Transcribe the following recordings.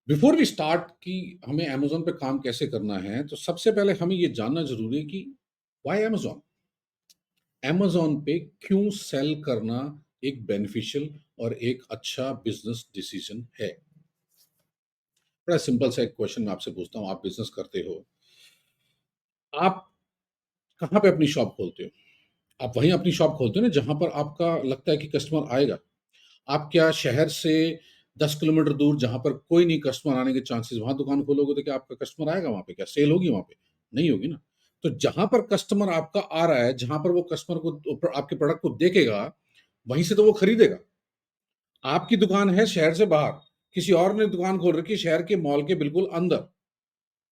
Before we start कि हमें Amazon पे काम कैसे करना है, तो सबसे पहले हमें ये जानना ज़रूरी है कि व्हाई अमेज़न? अमेज़न पे क्यों सेल करना एक बेनिफिशियल और एक अच्छा बिज़नेस डिसीज़न है? बड़ा सिंपल सा एक क्वेश्चन मैं आपसे पूछता हूँ, आप बिज़नेस करते हो, आप कहाँ पे अपनी शॉप खोलते हो? आप वहीं अपनी शॉप खोलते हो ना जहाँ पर आपका लगता है कि कस्टमर आएगा। आप क्या शहर से 10 किलोमीटर दूर जहाँ पर कोई नहीं कस्टमर आने के चांसेस वहाँ दुकान खोलोगे तो क्या आपका कस्टमर आएगा वहाँ पे? क्या सेल होगी वहाँ पे? नहीं होगी ना। तो जहाँ पर कस्टमर आपका आ रहा है, जहाँ पर वो कस्टमर को आपके प्रोडक्ट को देखेगा, वहीं से तो वो खरीदेगा। आपकी दुकान है शहर से बाहर, किसी और ने दुकान खोल रखी है शहर के मॉल के बिल्कुल अंदर,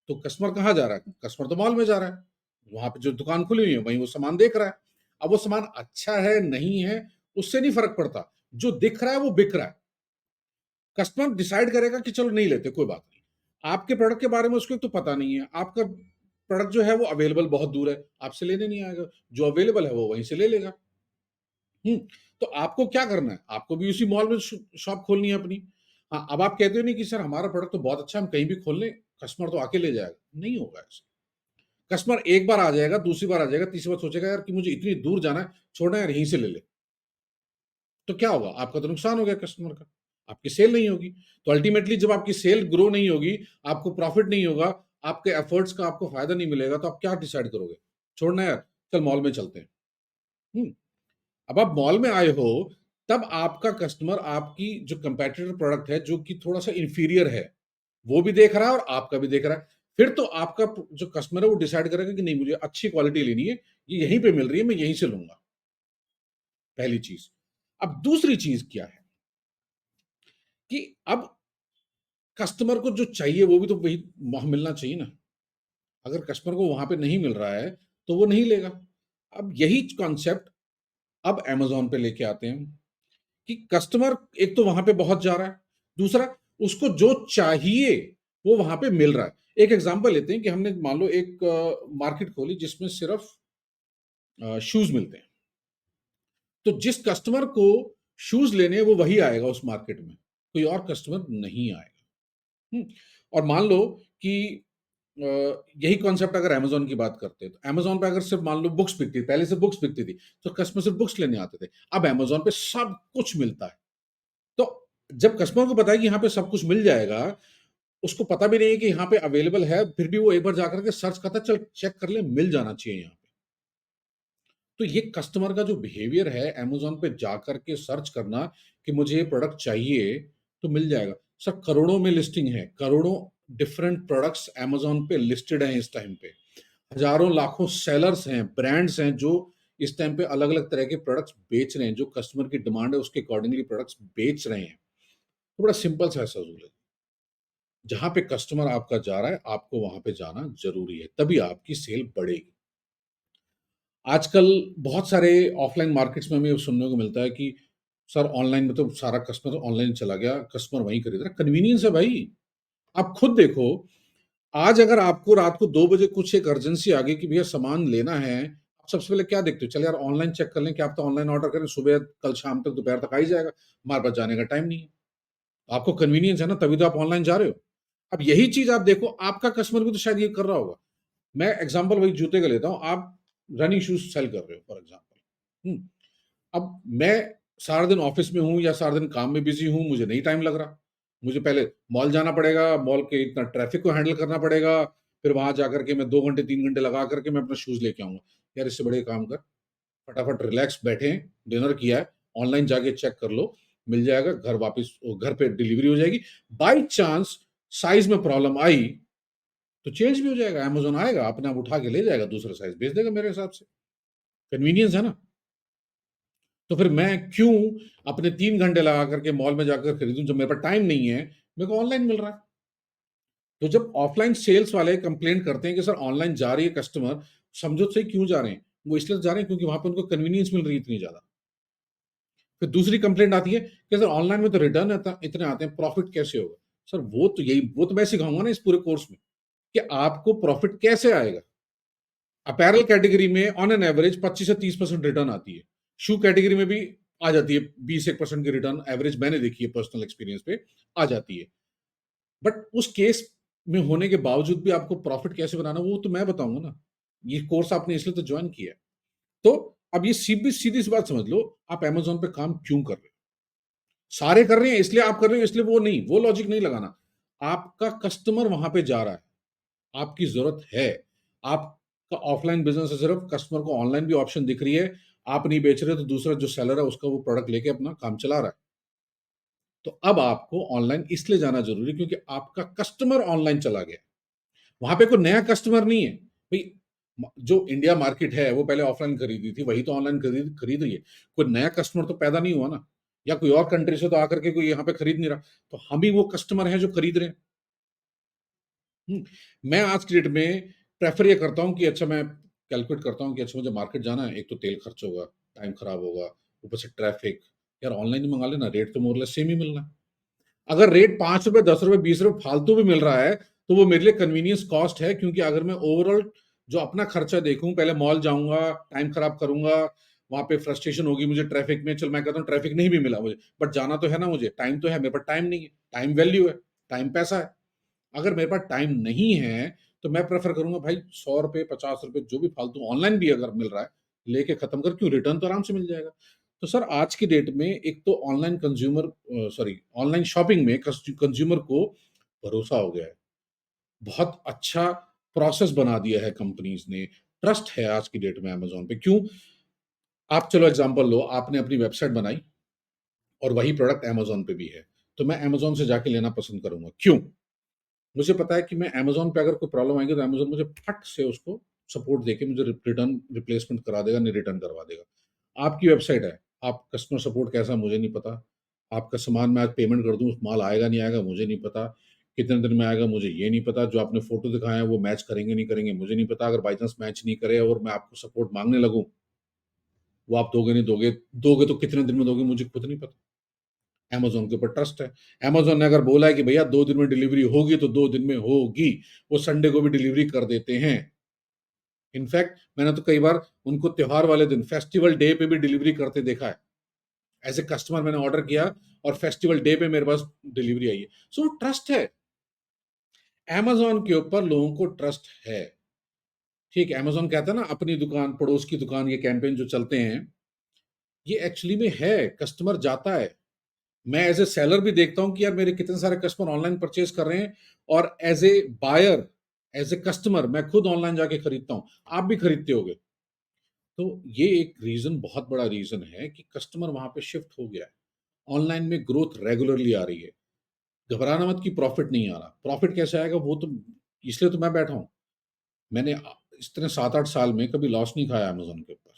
तो कस्टमर कहाँ जा रहा है? कस्टमर तो मॉल में जा रहा है। वहाँ पे जो दुकान खुली हुई है, वहीं वो सामान देख रहा है। अब वो सामान अच्छा है, नहीं है, उससे नहीं फ़र्क पड़ता। जो दिख रहा है, वो बिक रहा है। कस्टमर डिसाइड करेगा कि चलो नहीं लेते, कोई बात नहीं। आपके प्रोडक्ट के बारे में उसको तो पता नहीं है। आपका प्रोडक्ट जो है वो अवेलेबल बहुत दूर है, आपसे लेने नहीं आएगा। जो अवेलेबल है वो वहीं से ले लेगा। हुँ, तो आपको क्या करना है? आपको भी उसी मॉल में शॉप खोलनी है अपनी। हाँ, अब आप कहते हो नहीं कि सर हमारा प्रोडक्ट तो बहुत अच्छा है, हम कहीं भी खोल लें, कस्टमर तो आके ले जाएगा। नहीं होगा ऐसा। कस्टमर एक बार आ जाएगा, दूसरी बार आ जाएगा, तीसरी बार सोचेगा यार कि मुझे इतनी दूर जाना है, छोड़ना यार यहीं से ले ले। तो क्या होगा? आपका तो नुकसान हो गया कस्टमर का, आपकी सेल नहीं होगी। तो अल्टीमेटली जब आपकी सेल ग्रो नहीं होगी, आपको प्रॉफिट नहीं होगा, आपके एफर्ट्स का आपको फायदा नहीं मिलेगा, तो आप क्या डिसाइड करोगे? छोड़ना है यार, चल मॉल में चलते हैं। हुँ, अब आप मॉल में आए हो, तब आपका कस्टमर आपकी जो कम्पेटिटर प्रोडक्ट है, जो कि थोड़ा-सा इंफीरियर है, वो भी देख रहा है और आपका भी देख रहा है। फिर तो आपका जो कस्टमर है, वो डिसाइड करेगा कि नहीं मुझे अच्छी क्वालिटी लेनी है, ये यहीं पे मिल रही है, मैं यहीं से लूँगा, पहली चीज़। अब दूसरी चीज़ क्या है कि अब कस्टमर को जो चाहिए वो भी तो वही वहाँ मिलना चाहिए ना। अगर कस्टमर को वहाँ पे नहीं मिल रहा है, तो वो नहीं लेगा। अब यही कॉन्सेप्ट अब अमेज़न पे लेके आते हैं कि कस्टमर एक तो वहाँ पे बहुत जा रहा है, दूसरा उसको जो चाहिए वो वहाँ पे मिल रहा है। एक एग्ज़ाम्पल लेते हैं कि हमने मान लो एक मार्केट खोली जिसमें सिर्फ़ शूज़ मिलते हैं। तो जिस कस्टमर को शूज़ लेने हैं वो वही आएगा उस मार्केट में, कोई और कस्टमर नहीं आएगा। हुँ? और मान लो कि अ, यही कॉन्सेप्ट अगर अमेज़न की बात करते हैं, तो अमेज़न पे अगर सिर्फ़ मान लो बुक्स बिकती थी, पहले से बुक्स बिकती थी, तो कस्टमर सिर्फ़ बुक्स लेने आते थे। अब अमेज़न पे सब कुछ मिलता है। तो जब कस्टमर को पता है कि यहाँ पे सब कुछ मिल जाएगा, उसको पता भी नहीं है कि यहाँ पे अवेलेबल है, फिर भी वो एक बार जाकर के सर्च करता है, चल चेक कर ले, मिल जाना चाहिए यहाँ पे। तो ये कस्टमर का जो बिहेवियर है अमेज़न पे जाकर के सर्च करना कि मुझे ये प्रोडक्ट चाहिए, तो मिल जाएगा। सर करोड़ों में लिस्टिंग है, करोड़ों डिफरेंट प्रोडक्ट्स अमेज़न पे लिस्टेड हैं इस टाइम पे। हज़ारों लाखों सेलर्स हैं, ब्रांड्स हैं जो इस टाइम पे अलग-अलग तरह के प्रोडक्ट्स बेच रहे हैं, जो कस्टमर की डिमांड है उसके अकॉर्डिंगली प्रोडक्ट्स बेच रहे हैं। तो बड़ा सिंपल सा ऐसा रूल है। जहाँ पे कस्टमर आपका जा रहा है, आपको वहाँ पे जाना ज़रूरी है, तभी आपकी सेल बढ़ेगी। आजकल बहुत सारे ऑफ़लाइन मार्केट्स में हमें सुनने को मिलता है कि सर ऑनलाइन में तो सारा कस्टमर ऑनलाइन चला गया, कस्टमर वहीं खरीद रहा है। कन्वीनियंस है भाई। आप खुद देखो, आज अगर आपको रात को 2 बजे कुछ एक अर्जेंसी आ गई कि भैया सामान लेना है, आप सबसे पहले क्या देखते हो? चल यार ऑनलाइन चेक कर लें, क्या पता ऑनलाइन ऑर्डर करें, सुबह कल शाम तक दोपहर तक आ ही जाएगा। हमारे पास जाने का टाइम नहीं है। आपको कन्वीनियंस है ना, तभी तो आप ऑनलाइन जा रहे हो। अब यही चीज़ आप देखो, आपका कस्टमर भी तो शायद ये कर रहा होगा। मैं एग्ज़ाम्पल वही जूते का लेता हूँ, आप रनिंग शूज़ सेल कर रहे हो फॉर एग्ज़ाम्पल। अब मैं सारा दिन ऑफ़िस में हूँ या सारा दिन काम में बिज़ी हूँ, मुझे नहीं टाइम लग रहा। मुझे पहले मॉल जाना पड़ेगा, मॉल के इतना ट्रैफ़िक को हैंडल करना पड़ेगा, फिर वहाँ जाकर के मैं 2 घंटे, 3 घंटे लगा कर के मैं अपना शूज़ लेके आऊँगा। यार इससे बढ़िया काम कर, फटाफट रिलैक्स बैठे हैं, डिनर किया है, ऑनलाइन जाके चेक कर लो, मिल जाएगा, घर वापिस घर पे डिलीवरी हो जाएगी। बाय चांस साइज़ में प्रॉब्लम आई, तो चेंज भी हो जाएगा, अमेज़न आएगा, अपने आप उठा के ले जाएगा, दूसरा साइज़ भेज देगा मेरे हिसाब से। कन्वीनियंस है ना? तो फिर मैं क्यों अपने 3 घंटे लगा करके मॉल में जाकर खरीदूँ जब मेरे पास टाइम नहीं है, मेरे को ऑनलाइन मिल रहा है। तो जब ऑफलाइन सेल्स वाले कंप्लेंट करते हैं कि सर ऑनलाइन जा रही है कस्टमर, समझो तो सही क्यों जा रहे हैं? वो इसलिए जा रहे हैं क्योंकि वहाँ पे उनको कन्वीनियंस मिल रही है इतनी ज़्यादा। फिर दूसरी कंप्लेंट आती है कि सर ऑनलाइन में तो रिटर्न इतने आते हैं, प्रॉफिट कैसे होगा? सर वो तो मैं सिखाऊँगा ना इस पूरे कोर्स में कि आपको प्रॉफिट कैसे आएगा। अपैरल कैटेगरी में ऑन एन एवरेज 25 से 30% रिटर्न आती है। शू कैटेगरी में भी आ जाती है 20-1% की रिटर्न एवरेज मैंने देखी है पर्सनल एक्सपीरियंस पे आ जाती है। बट उस केस में होने के बावजूद भी आपको प्रॉफिट कैसे बनाना वो तो मैं बताऊंगा ना। ये कोर्स आपने इसलिए तो ज्वाइन किया है। तो अब ये सीधी सीधी सी बात समझ लो, आप अमेज़न पे काम क्यों कर रहे हो? सारे कर रहे हैं इसलिए आप कर रहे हो, इसलिए वो नहीं, वो लॉजिक नहीं लगाना। आपका कस्टमर वहां पे जा रहा है, आपकी जरूरत है। आपका ऑफलाइन बिजनेस है, सिर्फ कस्टमर को ऑनलाइन भी ऑप्शन दिख रही है, आप नहीं बेच रहे तो दूसरा जो सेलर है उसका वो प्रोडक्ट लेके अपना काम चला रहा है। तो अब आपको ऑनलाइन इसलिए जाना जरूरी है क्योंकि आपका कस्टमर ऑनलाइन चला गया। वहां पे कोई नया कस्टमर नहीं है भाई। जो इंडिया मार्केट है वो पहले ऑफलाइन खरीदी थी, वही तो ऑनलाइन खरीद खरीद रही है। कोई नया कस्टमर तो पैदा नहीं हुआ ना, या कोई और कंट्री से तो आकर के कोई यहाँ पे खरीद नहीं रहा। तो हम ही वो कस्टमर हैं जो खरीद रहे हैं। मैं आज की डेट में प्रेफर ये करता हूँ कि अच्छा, मैं कैलकुलेट करता हूँ कि अच्छा मुझे मार्केट जाना है, एक तो तेल खर्च होगा, टाइम खराब होगा, ऊपर से ट्रैफिक। यार ऑनलाइन ही मंगा लेना, रेट तो मोरलेस सेम ही मिलना है। अगर रेट 5 रुपए, 10 रुपए, 20 रुपए फालतू भी मिल रहा है तो वो मेरे लिए कन्वीनियंस कॉस्ट है, क्योंकि अगर मैं ओवरऑल जो अपना खर्चा देखूं, पहले मॉल जाऊंगा, टाइम खराब करूंगा, वहां पे फ्रस्ट्रेशन होगी मुझे ट्रैफिक में। चल मैं कहता हूँ ट्रैफिक नहीं भी मिला मुझे, बट जाना तो है ना, मुझे टाइम तो है, मेरे पास टाइम नहीं है। टाइम वैल्यू है, टाइम पैसा है। अगर मेरे पास टाइम नहीं है तो मैं प्रेफर करूंगा भाई 100 रुपए, 50 रुपए जो भी फालतू ऑनलाइन भी अगर मिल रहा है लेके खत्म कर, क्यों, रिटर्न तो आराम से मिल जाएगा। तो सर आज की डेट में एक तो online consumer, sorry, online shopping में कंज्यूमर को भरोसा हो गया है। बहुत अच्छा प्रोसेस बना दिया है कंपनीज ने। ट्रस्ट है आज की डेट में अमेजोन पे। क्यों? आप चलो एग्जांपल लो, आपने अपनी वेबसाइट बनाई और वही प्रोडक्ट अमेजोन पे भी है, तो मैं अमेजोन से जाके लेना पसंद करूंगा। क्यों? मुझे पता है कि मैं अमेज़न पे अगर कोई प्रॉब्लम आएगी तो अमेज़न मुझे फट से उसको सपोर्ट देके मुझे रिटर्न रिप्लेसमेंट करा देगा, नहीं रिटर्न करवा देगा। आपकी वेबसाइट है, आप कस्टमर सपोर्ट कैसा है मुझे नहीं पता। आपका सामान मैं आज पेमेंट कर दूँ, माल आएगा नहीं आएगा मुझे नहीं पता। कितने दिन में आएगा मुझे ये नहीं पता। जो आपने फ़ोटो दिखाए हैं वो मैच करेंगे नहीं करेंगे मुझे नहीं पता। अगर बाय चांस मैच नहीं करे और मैं आपको सपोर्ट माँगने लगूँ, वो आप दोगे नहीं दोगे, दोगे तो कितने दिन में दोगे मुझे खुद नहीं पता। अमेज़न के ऊपर ट्रस्ट है। अमेज़न ने अगर बोला है कि भैया 2 दिन में डिलीवरी होगी तो 2 दिन में होगी। वो संडे को भी डिलीवरी कर देते हैं। इनफैक्ट मैंने तो कई बार उनको त्योहार वाले दिन, फेस्टिवल डे पे भी डिलीवरी करते देखा है। एज़ अ कस्टमर मैंने ऑर्डर किया और फेस्टिवल डे पे मेरे पास डिलीवरी आई है। सो वो ट्रस्ट है। अमेज़न के ऊपर लोगों को ट्रस्ट है। ठीक है, अमेज़न कहता है ना अपनी दुकान पड़ोस की दुकान, ये कैंपेन जो चलते हैं, ये एक्चुअली में है, कस्टमर जाता है। मैं एज़ अ सेलर भी देखता हूँ कि यार मेरे कितने सारे कस्टमर ऑनलाइन परचेज़ कर रहे हैं, और as a buyer, as a customer मैं खुद ऑनलाइन जाके खरीदता हूँ। आप भी खरीदते होंगे। तो ये एक रीज़न, बहुत बड़ा रीज़न है कि कस्टमर वहाँ पे शिफ्ट हो गया है। ऑनलाइन में ग्रोथ रेगुलरली आ रही है। घबराना मत कि प्रॉफ़िट नहीं आ रहा। प्रॉफ़िट कैसे आएगा वो तो, इसलिए तो मैं बैठा हूँ। मैंने इस तरह 7-8 साल में कभी लॉस नहीं खाया अमेज़न के ऊपर।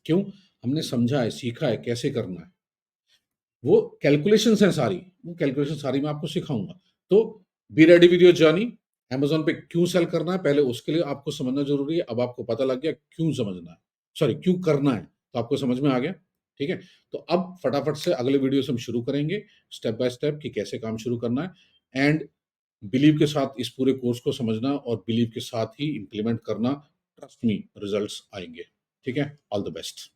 क्यों? हमने समझा है, सीखा है कैसे करना है। वो कैलकुलेशंस हैं सारी, वो कैलकुलेशन सारी मैं आपको सिखाऊँगा। तो be ready with your journey. Amazon पे क्यों सेल करना है, पहले उसके लिए आपको समझना ज़रूरी है। अब आपको पता लग गया क्यों समझना है, सॉरी क्यों करना है, तो आपको समझ में आ गया, ठीक है? तो अब फटाफट से अगले वीडियो से हम शुरू करेंगे, स्टेप बाय स्टेप कि कैसे काम शुरू करना है। एंड बिलीव के साथ इस पूरे कोर्स को समझना और बिलीव के साथ ही इम्प्लीमेंट करना। ट्रस्ट मी, रिजल्ट्स आएँगे, ठीक है? All the best.